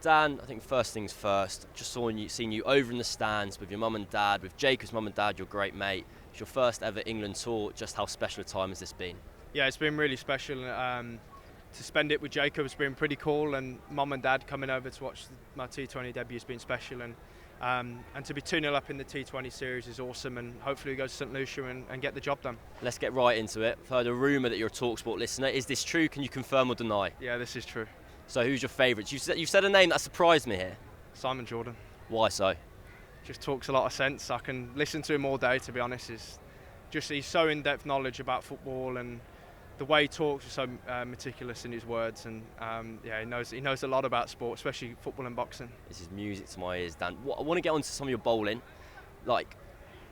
Dan, I think first things first, just seen you over in the stands with your mum and dad, with Jacob's mum and dad, your great mate. It's your first ever England tour. Just how special a time has this been? Yeah, it's been really special. To spend it with Jacob has been pretty cool, and mum and dad coming over to watch my T20 debut has been special. And to be 2-0 up in the T20 series is awesome, and hopefully we go to St Lucia and get the job done. Let's get right into it. I've heard a rumour that you're a talkSPORT listener. Is this true? Can you confirm or deny? Yeah, this is true. So who's your favourites? You said a name that surprised me here. Simon Jordan. Why so? Just talks a lot of sense. I can listen to him all day, to be honest. He's so in-depth knowledge about football, and the way he talks is so meticulous in his words, and he knows a lot about sport, especially football and boxing. This is music to my ears, Dan. I want to get on to some of your bowling. Like,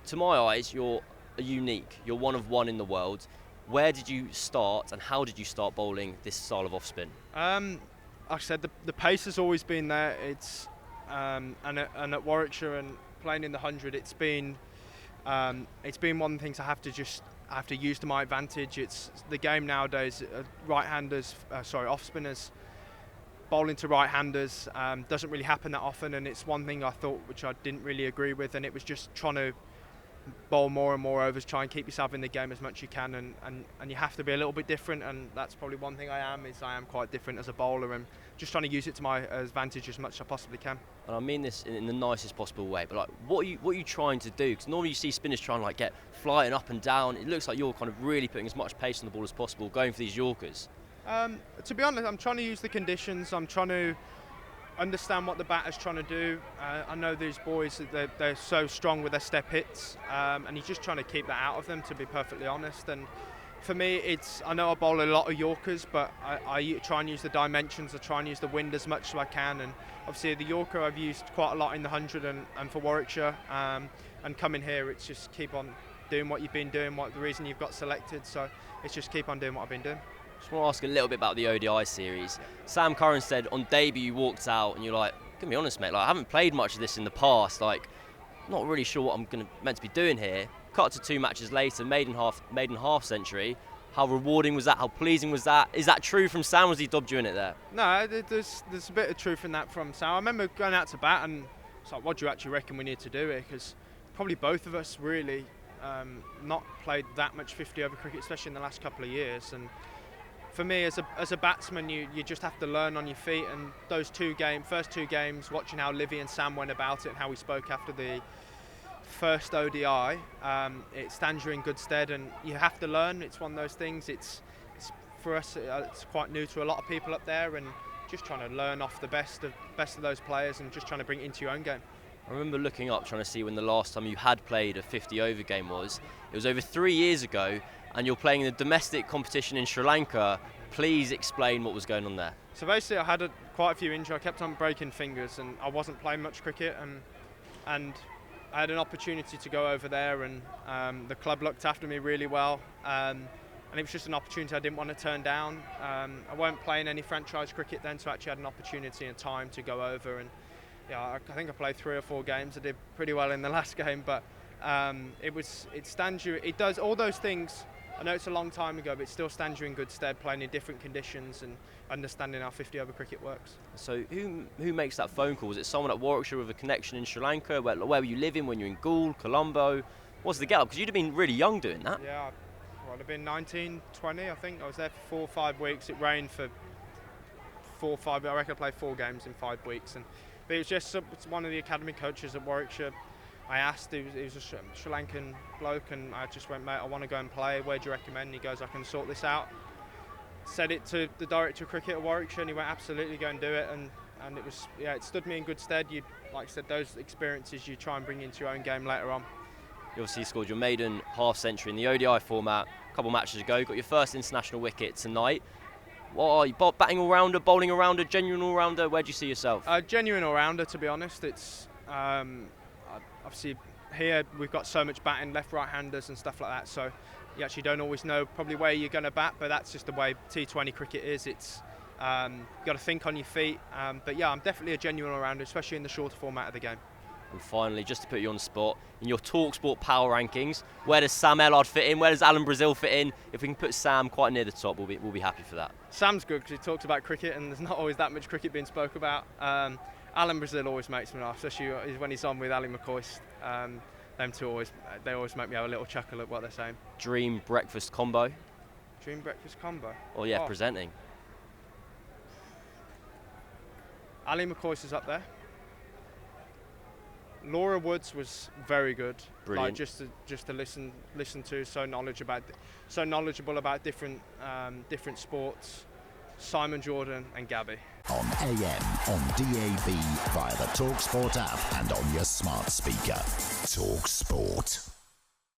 to my eyes, you're unique. You're one of one in the world. Where did you start, and how did you start bowling this style of off-spin? Like I said, the pace has always been there. It's and at Warwickshire and playing in the 100, it's been one of the things I have to use to my advantage. It's the game nowadays. Right-handers, off-spinners bowling to right-handers doesn't really happen that often, and it's one thing I thought which I didn't really agree with, and it was just trying to bowl more and more overs, try and keep yourself in the game as much as you can, and you have to be a little bit different, and that's probably one thing I am quite different as a bowler, and just trying to use it to my advantage as much as I possibly can. And I mean this in the nicest possible way, but like, what are you trying to do? Because normally you see spinners trying to like get flying up and down. It looks like you're kind of really putting as much pace on the ball as possible, going for these Yorkers. To be honest, I'm trying to use the conditions. I'm trying to understand what the batter's trying to do. I know these boys, they're so strong with their step hits, and he's just trying to keep that out of them, to be perfectly honest. And for me, I know I bowl a lot of Yorkers, but I try and use the dimensions. I try and use the wind as much as I can, and obviously the Yorker I've used quite a lot in the 100 and for Warwickshire, and coming here, it's just keep on doing what you've been doing, the reason you've got selected, so it's just keep on doing what I've been doing. Just want to ask a little bit about the ODI series. Sam Curran said on debut you walked out and you're like, gonna be honest mate, like, I haven't played much of this in the past, like, not really sure what I'm meant to be doing here. Cut to 2 matches later, maiden half century. How rewarding was that? How pleasing was that? Is that true from Sam? Was he dobbed you in it there? No, there's a bit of truth in that from Sam. I remember going out to bat and it's like, what do you actually reckon we need to do here? Because probably both of us really not played that much 50 over cricket, especially in the last couple of years. And for me, as a batsman, you just have to learn on your feet. And those first two games, watching how Livy and Sam went about it and how we spoke after the first ODI, it stands you in good stead, and you have to learn. It's one of those things. It's for us, it's quite new to a lot of people up there, and just trying to learn off the best of those players and just trying to bring it into your own game. I remember looking up, trying to see when the last time you had played a 50 over game was. It was over 3 years ago, and you're playing in a domestic competition in Sri Lanka. Please explain what was going on there. So basically, I had quite a few injuries. I kept on breaking fingers, and I wasn't playing much cricket, and I had an opportunity to go over there, and the club looked after me really well, and it was just an opportunity I didn't want to turn down. I weren't playing any franchise cricket then, so I actually had an opportunity and time to go over, and yeah, I think I played 3 or 4 games. I did pretty well in the last game, but it stands you. It does all those things. I know it's a long time ago, but it still stands you in good stead, playing in different conditions and understanding how 50 over cricket works. So who makes that phone call? Is it someone at Warwickshire with a connection in Sri Lanka? Where were you living when you were in Gould, Colombo? What's the get-up? Because you'd have been really young doing that. Yeah, I'd have been 19, 20, I think. I was there for 4 or 5 weeks. It rained for 4 or 5. I reckon I played 4 games in 5 weeks. But it was just one of the academy coaches at Warwickshire. I asked, he was a Sri Lankan bloke, and I just went, mate, I want to go and play. Where do you recommend? And he goes, I can sort this out. Said it to the director of cricket at Warwickshire, and he went, absolutely, go and do it. And it was, it stood me in good stead. Like I said, those experiences you try and bring into your own game later on. You obviously scored your maiden half century in the ODI format a couple of matches ago. Got your first international wicket tonight. What are you, batting all-rounder, bowling all-rounder, genuine all-rounder? Where do you see yourself? Genuine all-rounder, to be honest. It's obviously here we've got so much batting, left, right-handers and stuff like that. So you actually don't always know probably where you're going to bat, but that's just the way T20 cricket is. It's you've got to think on your feet. But yeah, I'm definitely a genuine all-rounder, especially in the shorter format of the game. And finally, just to put you on the spot, in your talkSPORT power rankings, where does Sam Ellard fit in? Where does Alan Brazil fit in? If we can put Sam quite near the top, we'll be happy for that. Sam's good because he talks about cricket, and there's not always that much cricket being spoke about. Alan Brazil always makes me laugh, especially when he's on with Ali McCoist. Them two always make me have a little chuckle at what they're saying. Dream breakfast combo. Dream breakfast combo. Oh yeah, presenting. Ali McCoist is up there. Laura Woods was very good. Brilliant. Like just to listen to, so knowledgeable about different sports. Simon Jordan and Gabby. On AM, on DAB, via the talkSPORT app and on your smart speaker. talkSPORT.